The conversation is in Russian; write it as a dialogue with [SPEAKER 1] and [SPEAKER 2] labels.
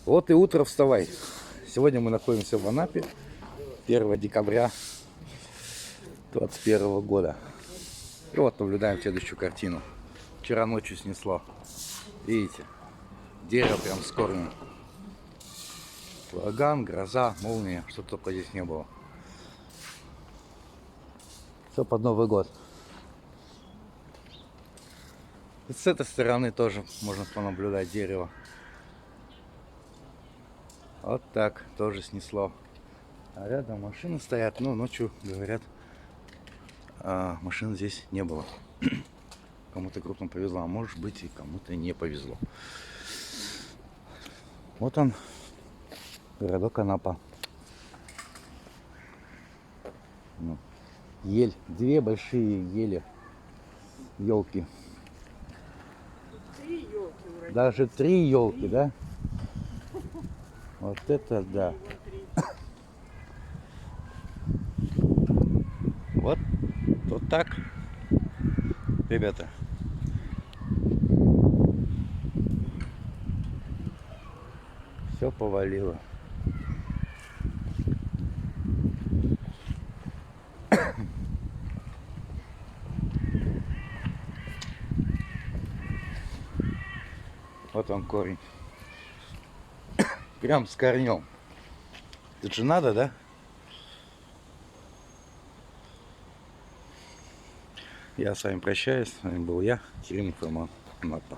[SPEAKER 1] Вот и утро, вставай. Сегодня мы находимся в Анапе. 1 декабря 2021 года. И вот наблюдаем следующую картину. Вчера ночью снесло. Видите? Дерево прям с корнем. Ураган, гроза, молния. Что только здесь не было. Все под Новый год. И с этой стороны тоже можно понаблюдать дерево. Вот так тоже снесло. А рядом машины стоят, но ночью, говорят, машин здесь не было. Кому-то крупно повезло, а может быть и кому-то не повезло. Вот он, городок Анапа. Ель, две большие ели, елки. Даже 3 елки, да? Вот это да. Вот так, ребята. Все повалило. Вот он корень. Прям с корнем. Это же надо, да? Я с вами прощаюсь. С вами был я, Кирилл Информат. Анапа.